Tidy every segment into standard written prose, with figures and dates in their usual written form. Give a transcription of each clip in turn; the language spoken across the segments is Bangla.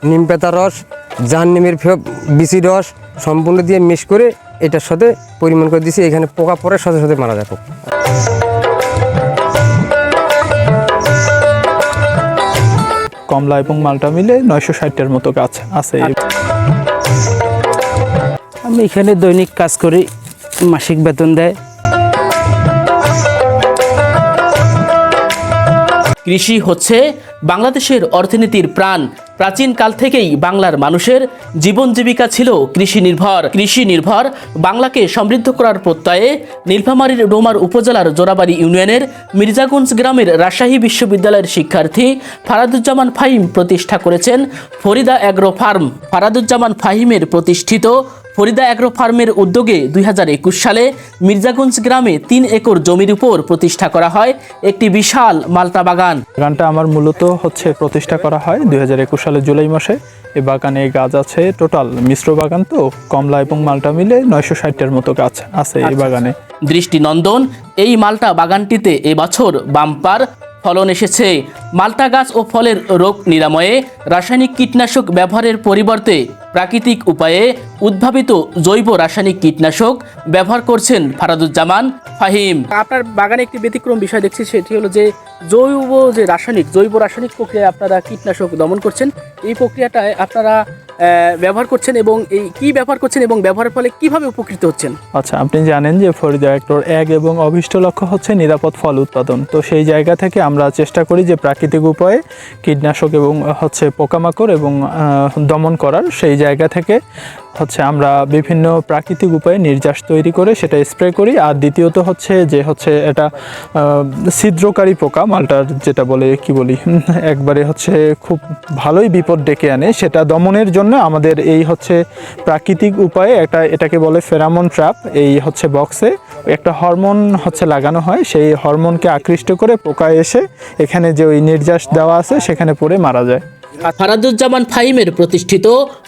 নিম পাতার রস, জাহান্নিমের বিচি রস সম্পূর্ণ দিয়ে মিক্স করে এটার সাথে পরিমাণ করে দিয়েছি। এখানে পোকা পড়ার সাথে সাথে মারা যাবে। কমলা এবং মালটা মিলে 960টার মতো গাছ আছে। আমি এখানে দৈনিক কাজ করি, মাসিক বেতন দেয়। কৃষি হচ্ছে বাংলাদেশের অর্থনীতির প্রাণ। প্রাচীন কাল থেকেই বাংলার মানুষের জীবন জীবিকা ছিল কৃষি নির্ভর বাংলাকে সমৃদ্ধ করার প্রত্যয়ে নীলফামারীর ডোমার উপজেলার জোড়াবাড়ি ইউনিয়নের মির্জাগঞ্জ গ্রামের রাজশাহী বিশ্ববিদ্যালয়ের শিক্ষার্থী ফারাদুজ্জামান ফাহিম প্রতিষ্ঠা করেছেন ফরিদা অ্যাগ্রো ফার্ম। ফারাদুজ্জামান ফাহিমের প্রতিষ্ঠিত ফরিদা অ্যাগ্রো ফার্মের উদ্যোগে 2021 সালে মির্জাগঞ্জ গ্রামে 3 একর জমির উপর প্রতিষ্ঠা করা হয় একটি বিশাল মালটা বাগান। বাগানটা আমার মূলত হচ্ছে প্রতিষ্ঠা করা হয় 2021 সালের জুলাই মাসে। এই বাগানে গাছ আছে টোটাল মিশ্র বাগান, তো কমলা এবং মালটা মিলে 960টার মতো গাছ আছে এই বাগানে। দৃষ্টিনন্দন এই মালটা বাগানটিতে এবছর বাম্পার ফলন এসেছে। মালটা গাছ ও ফলের রোগ নিরাময়ে রাসায়নিক কীটনাশক ব্যবহারের পরিবর্তে প্রাকৃতিক উপায়ে উদ্ভাবিত জৈব রাসায়নিক কীটনাশক ব্যবহার করছেন ফারাদুজ্জামান ফাহিম। আপনার বাগানে একটি ব্যতিক্রম বিষয় দেখছি, সেটি হলো যে জৈব রাসায়নিক প্রক্রিয়ায় আপনারা কীটনাশক দমন করছেন। এই প্রক্রিয়াটায় আপনারা ব্যবহার করছেন এবং এই কি ব্যবহার করছেন এবং ব্যবহারের ফলে কিভাবে উপকৃত হচ্ছেন? আচ্ছা, আপনি জানেন যে ফরিদা অ্যাগ্রোর এক এবং অভীষ্ট লক্ষ্য হচ্ছে নিরাপদ ফল উৎপাদন। তো সেই জায়গা থেকে আমরা চেষ্টা করি যে প্রাকৃতিক উপায়ে কীটনাশক এবং হচ্ছে পোকামাকড় এবং দমন করার, সেই জায়গা থেকে হচ্ছে আমরা বিভিন্ন প্রাকৃতিক উপায়ে নির্যাস তৈরি করে সেটা স্প্রে করি। আর দ্বিতীয়ত হচ্ছে যে এটা ছিদ্রকারী পোকা, মালটার যেটা একবারে হচ্ছে খুব ভালোই বিপদ ডেকে আনে, সেটা দমনের জন্য আমাদের এই হচ্ছে প্রাকৃতিক উপায়ে এটাকে বলে ফেরামন ট্র্যাপ। এই হচ্ছে বক্সে একটা হরমোন হচ্ছে লাগানো হয়, সেই হরমোনকে আকৃষ্ট করে পোকা এসে এখানে যে ওই নির্যাস দেওয়া আছে সেখানে পড়ে মারা যায়। ফারাদুজ্জামান ফাহিমের প্রতিষ্ঠিত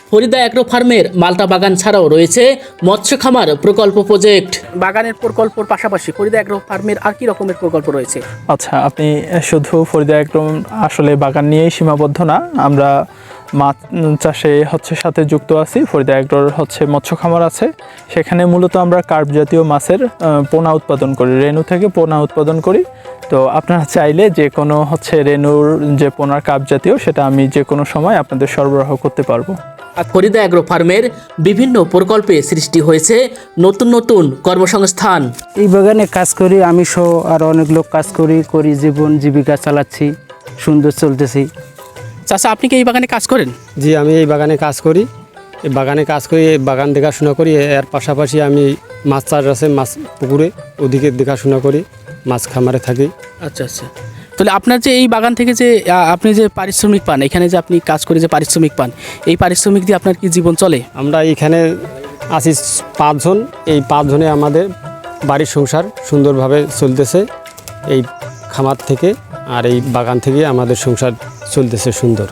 ফরিদা অ্যাগ্রো ফার্মের মালটা বাগান ছাড়াও রয়েছে মৎস্য খামার প্রকল্প প্রজেক্ট। বাগানের প্রকল্পের পাশাপাশি ফরিদা অ্যাগ্রো ফার্মের আর কি রকমের প্রকল্প রয়েছে? আচ্ছা, আপনি শুধু ফরিদা অ্যাগ্রো আসলে বাগান নিয়েই সীমাবদ্ধ না, আমরা মাছ চাষে সাথে যুক্ত আছি। ফরিদা অ্যাগ্রোর মৎস্য খামার আছে, সেখানে মূলত আমরা কার্প জাতীয় মাছের পোনা উৎপাদন করি, রেণু থেকে পোনা উৎপাদন করি। তো আপনারা চাইলে যে কোনো রেণুর যে পোনার কাপ জাতীয়, সেটা আমি যে কোনো সময় আপনাদের সরবরাহ করতে পারবো। ফরিদা অ্যাগ্রো ফার্মের বিভিন্ন প্রকল্পে সৃষ্টি হয়েছে নতুন নতুন কর্মসংস্থান। এই বাগানে কাজ করি আমি সহ আর অনেক লোক কাজ করি জীবন জীবিকা চালাচ্ছি, সুন্দর চলতেছি। চাচা, আপনি কি এই বাগানে কাজ করেন? জি, আমি এই বাগানে কাজ করি। এই বাগান দেখাশোনা করি। এর পাশাপাশি আমি মাছ চাষ আছে, মাছ পুকুরে ওদিকে দেখাশোনা করি, মাছ খামারে থাকি। আচ্ছা, তাহলে আপনার যে এই বাগান থেকে যে আপনি যে পারিশ্রমিক পান, এখানে যে আপনি কাজ করে যে পারিশ্রমিক পান, এই পারিশ্রমিক দিয়ে আপনার কি জীবন চলে? আমরা এখানে আছি 5 জন। এই 5 জনে আমাদের বাড়ির সংসার সুন্দরভাবে চলতেছে এই খামার থেকে, আর এই বাগান থেকে আমাদের সংসার চলতেছে সুন্দর।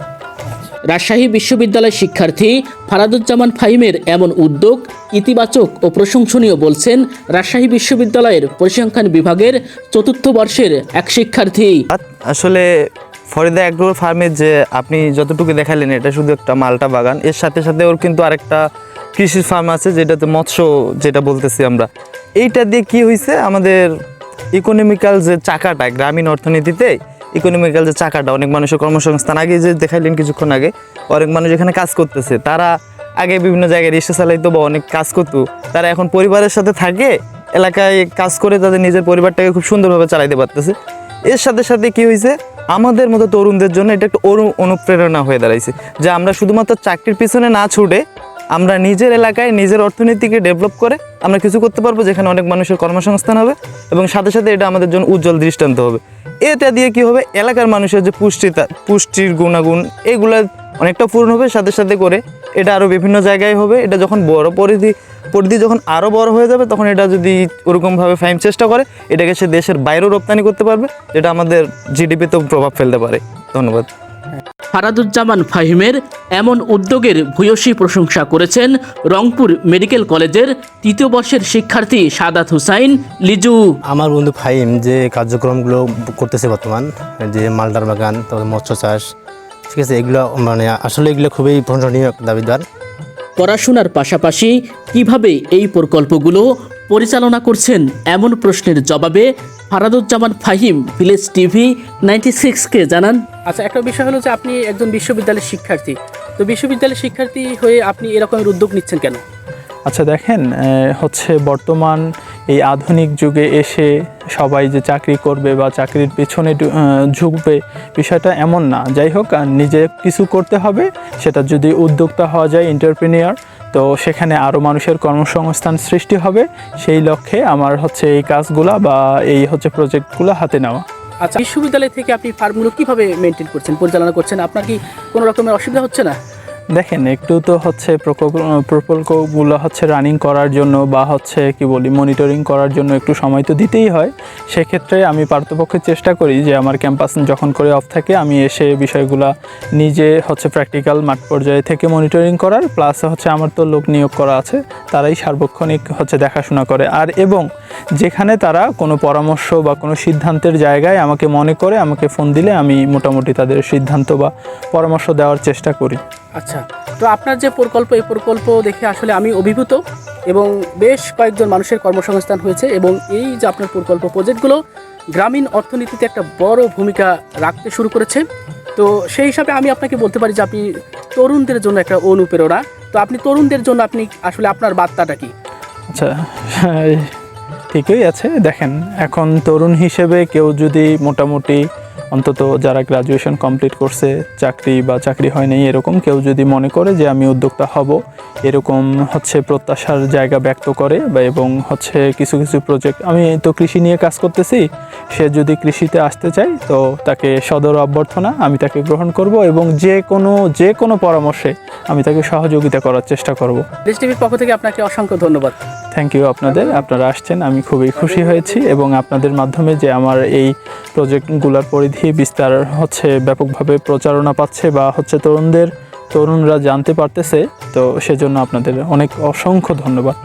রাজশাহী বিশ্ববিদ্যালয়ের শিক্ষার্থী ফারাদুজ্জামান ফাহিমের এমন উদ্যোগ ইতিবাচক ও প্রশংসনীয় বলছেন রাজশাহী বিশ্ববিদ্যালয়ের পরিসংখ্যান বিভাগের 4র্থ বর্ষের এক শিক্ষার্থী। আসলে ফরিদা অ্যাগ্রো ফার্মের যে আপনি যতটুকু দেখালেন, এটা শুধু একটা মালটা বাগান, এর সাথে সাথে ওর কিন্তু আরেকটা কৃষি ফার্ম আছে, যেটাতে মৎস্য যেটা বলতেছি আমরা। এইটা দিয়ে কি হয়েছে, আমাদের ইকোনমিক্যাল যে চাকাটা, গ্রামীণ অর্থনীতিতে ইকোনমিক্যাল যে চাকাটা, অনেক মানুষের কর্মসংস্থান, আগে যে দেখাইলেন কিছুক্ষণ আগে, অনেক মানুষ এখানে কাজ করতেছে। তারা আগে বিভিন্ন জায়গায় রিক্সা চালাইতো বা অনেক কাজ করতো, তারা এখন পরিবারের সাথে থাকে, এলাকায় কাজ করে তাদের নিজের পরিবারটাকে খুব সুন্দরভাবে চালাইতে পারতেছে। এর সাথে সাথে কি হয়েছে, আমাদের মতো তরুণদের জন্য এটা একটা অনুপ্রেরণা হয়ে দাঁড়াইছে, যে আমরা শুধুমাত্র চাকরির পিছনে না ছুটে আমরা নিজের এলাকায় নিজের অর্থনীতিকে ডেভেলপ করে আমরা কিছু করতে পারবো, যেখানে অনেক মানুষের কর্মসংস্থান হবে এবং সাথে সাথে এটা আমাদের জন্য উজ্জ্বল দৃষ্টান্ত হবে। এটা দিয়ে কি হবে, এলাকার মানুষের যে পুষ্টির গুণাগুণ এগুলো অনেকটা পূর্ণ হবে, সাথে সাথে করে এটা আরও বিভিন্ন জায়গায় হবে। এটা যখন বড় পরিধি যখন আরও বড় হয়ে যাবে, তখন এটা যদি ওরকমভাবে ফাইম চেষ্টা করে, এটাকে সে দেশের বাইরেও রপ্তানি করতে পারবে, যেটা আমাদের জিডিপিতেও প্রভাব ফেলতে পারে। ধন্যবাদ। ফারাদুজ্জামান ফাহিমের এমন উদ্যোগের ভূয়সী প্রশংসা করেছেন রংপুর মেডিকেল কলেজের 3য় বর্ষের শিক্ষার্থী সাদাত হুসাইন লিজু। আমার বন্ধু ফাহিম যে কার্যক্রমগুলো করতেছে বর্তমান, যে মালটার বাগান, তারপর মৎস্য চাষ, ঠিক আছে, এগুলো মানে আসলে এগুলো খুবই প্রশংসনীয় দাবিদার। পড়াশোনার পাশাপাশি কিভাবে এই প্রকল্পগুলো পরিচালনা করছেন এমন প্রশ্নের জবাবে ফারাদুজ্জামান ফাহিম ভিলেজ টিভি 96-কে জানান, আচ্ছা, একটা বিষয় হলো যে আপনি একজন বিশ্ববিদ্যালয়ের শিক্ষার্থী, তো বিশ্ববিদ্যালয়ের শিক্ষার্থী হয়ে আপনি এরকমের উদ্যোগ নিচ্ছেন কেন? আচ্ছা দেখেন, হচ্ছে বর্তমান এই আধুনিক যুগে এসে সবাই যে চাকরি করবে বা চাকরির পেছনে ঝুঁকবে, বিষয়টা এমন না। যাই হোক, নিজে কিছু করতে হবে, সেটা যদি উদ্যোক্তা হওয়া যায়, এন্টারপ্রেনিয়র, তো সেখানে আরও মানুষের কর্মসংস্থান সৃষ্টি হবে। সেই লক্ষ্যে আমার হচ্ছে এই কাজগুলা বা এই হচ্ছে প্রজেক্টগুলো হাতে নেওয়া। আচ্ছা, বিশ্ববিদ্যালয় থেকে আপনি ফার্মগুলো কিভাবে মেনটেন করছেন, পরিচালনা করছেন? আপনার কি কোনো রকমের অসুবিধা হচ্ছে না? দেখেন, একটু তো হচ্ছে প্রকল্পগুলো হচ্ছে রানিং করার জন্য বা হচ্ছে কি বলি মনিটরিং করার জন্য একটু সময় তো দিতেই হয়। সেক্ষেত্রে আমি পারতপক্ষে চেষ্টা করি যে আমার ক্যাম্পাস যখন করে অফ থাকে আমি এসে বিষয়গুলো নিজে হচ্ছে প্র্যাকটিক্যাল মাঠ পর্যায়ে থেকে মনিটরিং করার, প্লাস হচ্ছে আমার তো লোক নিয়োগ করা আছে, তারাই সার্বক্ষণিক হচ্ছে দেখাশোনা করে। আর এবং যেখানে তারা কোনো পরামর্শ বা কোনো সিদ্ধান্তের জায়গায় আমাকে মনে করে আমাকে ফোন দিলে আমি মোটামুটি তাদের সিদ্ধান্ত বা পরামর্শ দেওয়ার চেষ্টা করি। আচ্ছা, তো আপনার যে প্রকল্প, এই প্রকল্প দেখে আসলে আমি অভিভূত এবং বেশ কয়েকজন মানুষের কর্মসংস্থান হয়েছে, এবং এই যে আপনার প্রকল্প প্রজেক্টগুলো গ্রামীণ অর্থনীতিতে একটা বড় ভূমিকা রাখতে শুরু করেছে। তো সেই হিসাবে আমি আপনাকে বলতে পারি যে আপনি তরুণদের জন্য একটা অনুপ্রেরণা। তো আপনি তরুণদের জন্য আপনি আসলে আপনার বার্তাটা কি? আচ্ছা, ঠিকই আছে। দেখেন, এখন তরুণ হিসেবে কেউ যদি মোটামুটি অন্তত যারা গ্রাজুয়েশন কমপ্লিট করছে, চাকরি বা চাকরি হয় নাই এরকম কেউ যদি মনে করে যে আমি উদ্যোক্তা হব, এরকম হচ্ছে প্রত্যাশার জায়গা ব্যক্ত করে বা এবং হচ্ছে কিছু কিছু প্রজেক্ট, আমি তো কৃষি নিয়ে কাজ করতেছি, সে যদি কৃষিতে আসতে চায় তো তাকে সদর অভ্যর্থনা, আমি তাকে গ্রহণ করব এবং যে কোনো পরামর্শে আমি তাকে সহযোগিতা করার চেষ্টা করব। দেশ টিভির পক্ষ থেকে আপনাকে অসংখ্য ধন্যবাদ। থ্যাংক ইউ আপনারা আসছেন, আমি খুবই খুশি হয়েছি এবং আপনাদের মাধ্যমে যে আমার এই প্রজেক্টগুলোর পরিধি বিস্তার হচ্ছে ব্যাপকভাবে প্রচারণা পাচ্ছে বা হচ্ছে তরুণরা জানতে পারতেছে, তো সেজন্য আপনাদের অনেক অসংখ্য ধন্যবাদ।